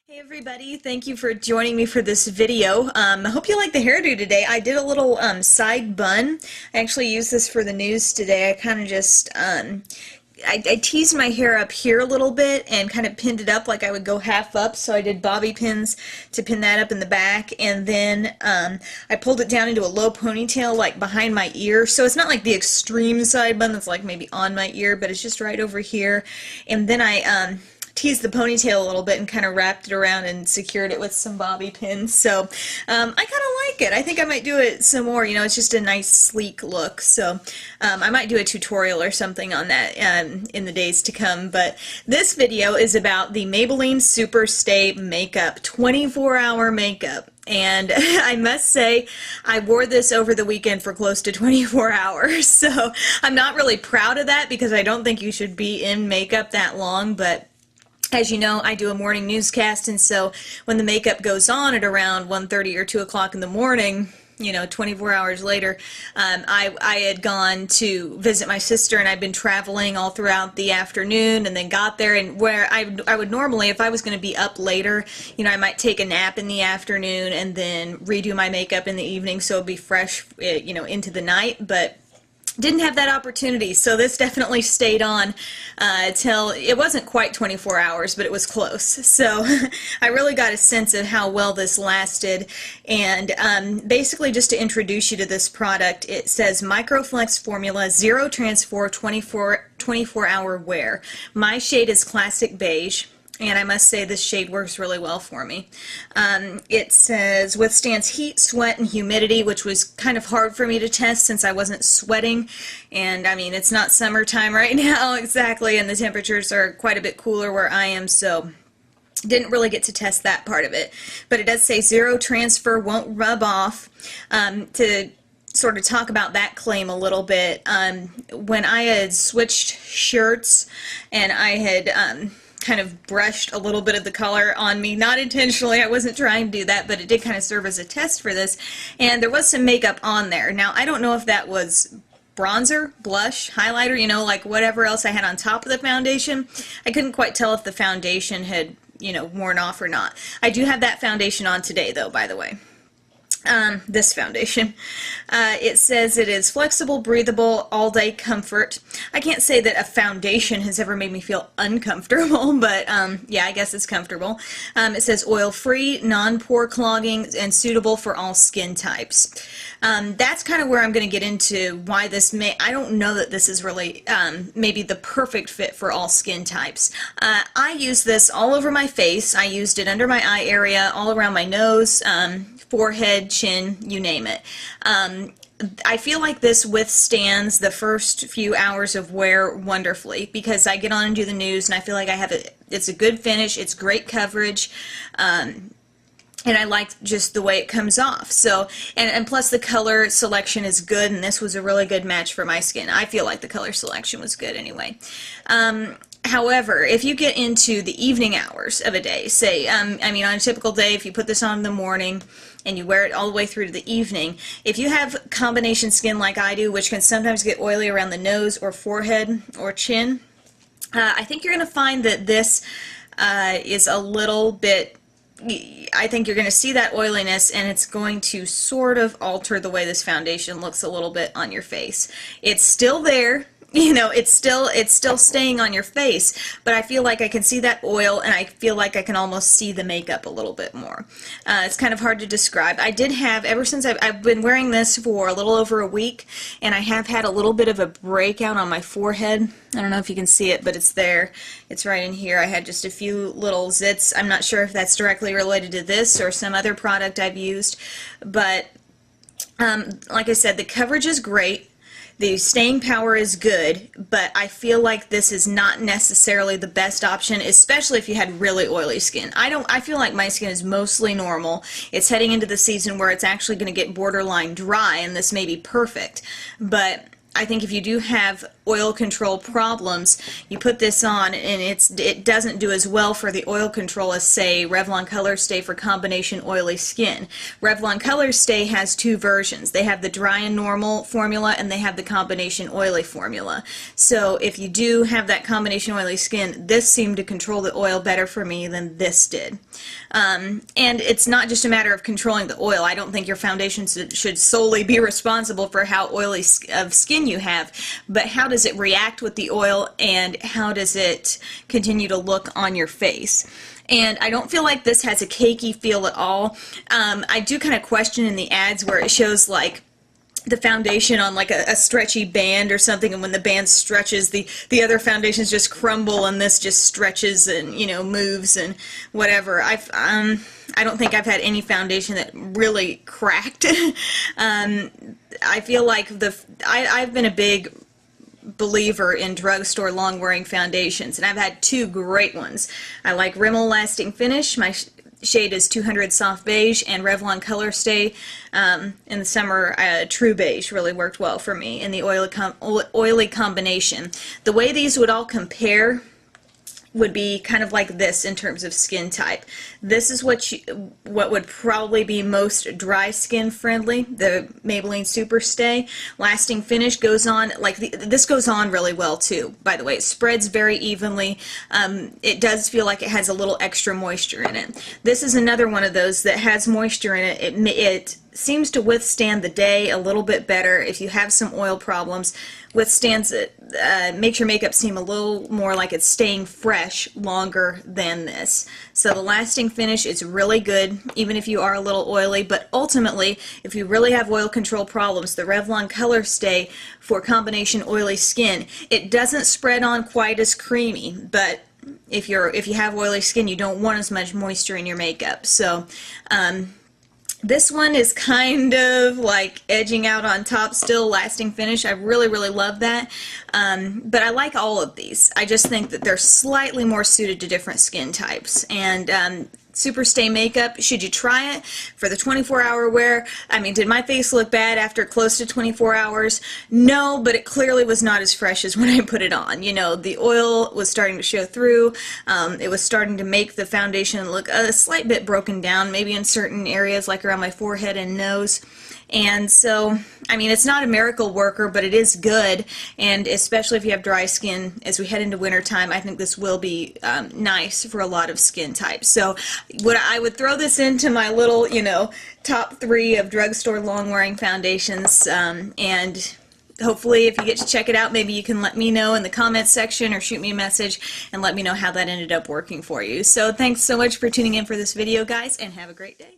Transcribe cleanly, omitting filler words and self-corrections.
Hey everybody, thank you for joining me for this video. I hope you like the hairdo today. I did a little side bun. I actually used this for the news today. I kind of just, I teased my hair up here a little bit and kind of pinned it up like I would go half up. So I did bobby pins to pin that up in the back, and then I pulled it down into a low ponytail like behind my ear. So it's not like the extreme side bun that's like maybe on my ear, but it's just right over here. And then I teased the ponytail a little bit and kind of wrapped it around and secured it with some bobby pins. So I kind of like it. I think I might do it some more. You know, it's just a nice sleek look. So I might do a tutorial or something on that in the days to come. But this video is about the Maybelline SuperStay makeup, 24-hour makeup. And I must say, I wore this over the weekend for close to 24 hours. So I'm not really proud of that because I don't think you should be in makeup that long, but as you know, I do a morning newscast, and so when the makeup goes on at around 1:30 or 2 o'clock in the morning, you know, 24 hours later, I had gone to visit my sister, and I'd been traveling all throughout the afternoon, and then got there, and where I would normally, if I was going to be up later, you know, I might take a nap in the afternoon and then redo my makeup in the evening so it'd be fresh, you know, into the night, but didn't have that opportunity, so this definitely stayed on till it wasn't quite 24 hours, but it was close. So I really got a sense of how well this lasted, and basically just to introduce you to this product, it says Microflex Formula, Zero Transfer, 24-hour wear. My shade is Classic Beige, and I must say this shade works really well for me. It says withstands heat, sweat, and humidity, which was kind of hard for me to test since I wasn't sweating. And I mean, it's not summertime right now exactly, and the temperatures are quite a bit cooler where I am, so didn't really get to test that part of it. But it does say zero transfer, won't rub off. To sort of talk about that claim a little bit, when I had switched shirts and I had kind of brushed a little bit of the color on me, not intentionally, I wasn't trying to do that, but it did kind of serve as a test for this, and there was some makeup on there. Now, I don't know if that was bronzer, blush, highlighter, you know, like whatever else I had on top of the foundation. I couldn't quite tell if the foundation had, you know, worn off or not. I do have that foundation on today, though, by the way. This foundation. It says it is flexible, breathable, all-day comfort. I can't say that a foundation has ever made me feel uncomfortable, but yeah, I guess it's comfortable. It says oil-free, non-pore clogging, and suitable for all skin types. That's kind of where I'm going to get into why this I don't know that this is really maybe the perfect fit for all skin types. I use this all over my face. I used it under my eye area, all around my nose, forehead, chin, you name it. I feel like this withstands the first few hours of wear wonderfully because I get on and do the news, and I feel like I have it's a good finish, it's great coverage, and I like just the way it comes off. So, and plus the color selection is good, and this was a really good match for my skin. I feel like the color selection was good anyway. However, if you get into the evening hours of a day, say, I mean, on a typical day, if you put this on in the morning and you wear it all the way through to the evening, if you have combination skin like I do, which can sometimes get oily around the nose or forehead or chin, I think you're going to find that this is a little bit, I think you're going to see that oiliness, and it's going to sort of alter the way this foundation looks a little bit on your face. It's still there. You know, it's still staying on your face, but I feel like I can see that oil, and I feel like I can almost see the makeup a little bit more. It's kind of hard to describe. I did have, ever since I've been wearing this for a little over a week, and I have had a little bit of a breakout on my forehead. I don't know if you can see it, but it's there. It's right in here. I had just a few little zits. I'm not sure if that's directly related to this or some other product I've used, but like I said, the coverage is great. The staying power is good, but I feel like this is not necessarily the best option, especially if you had really oily skin. I feel like my skin is mostly normal. It's heading into the season where it's actually going to get borderline dry, and this may be perfect. But I think if you do have oil control problems, you put this on and it doesn't do as well for the oil control as, say, Revlon ColorStay for combination oily skin. Revlon ColorStay has two versions. They have the dry and normal formula, and they have the combination oily formula. So if you do have that combination oily skin, this seemed to control the oil better for me than this did. And it's not just a matter of controlling the oil. I don't think your foundation should solely be responsible for how oily of skin you have, but how does it react with the oil, and how does it continue to look on your face. And I don't feel like this has a cakey feel at all. I do kind of question in the ads where it shows like the foundation on like a stretchy band or something, and when the band stretches, the other foundations just crumble, and this just stretches and, you know, moves and whatever. I don't think I've had any foundation that really cracked. I feel like I've been a big believer in drugstore long-wearing foundations, and I've had two great ones. I like Rimmel Lasting Finish. My shade is 200 Soft Beige, and Revlon ColorStay in the summer True Beige really worked well for me in the oily combination. The way these would all compare would be kind of like this in terms of skin type. This is what would probably be most dry skin friendly, the Maybelline SuperStay. Lasting Finish goes on, like this goes on really well too, by the way. It spreads very evenly. It does feel like it has a little extra moisture in it. This is another one of those that has moisture in it. It seems to withstand the day a little bit better. If you have some oil problems, withstands it, makes your makeup seem a little more like it's staying fresh longer than this. So the Lasting Finish is really good, even if you are a little oily, but ultimately, if you really have oil control problems, the Revlon ColorStay for combination oily skin, it doesn't spread on quite as creamy, but if you have oily skin, you don't want as much moisture in your makeup. So this one is kind of like edging out on top still, Lasting Finish. I really, really love that. But I like all of these. I just think that they're slightly more suited to different skin types. And SuperStay makeup, should you try it for the 24-hour wear? I mean, did my face look bad after close to 24 hours? No, but it clearly was not as fresh as when I put it on. You know, the oil was starting to show through. It was starting to make the foundation look a slight bit broken down, maybe in certain areas like around my forehead and nose. And so, I mean, it's not a miracle worker, but it is good, and especially if you have dry skin, as we head into winter time, I think this will be nice for a lot of skin types. So I would throw this into my little, you know, top 3 of drugstore long-wearing foundations, and hopefully if you get to check it out, maybe you can let me know in the comments section or shoot me a message and let me know how that ended up working for you. So thanks so much for tuning in for this video, guys, and have a great day.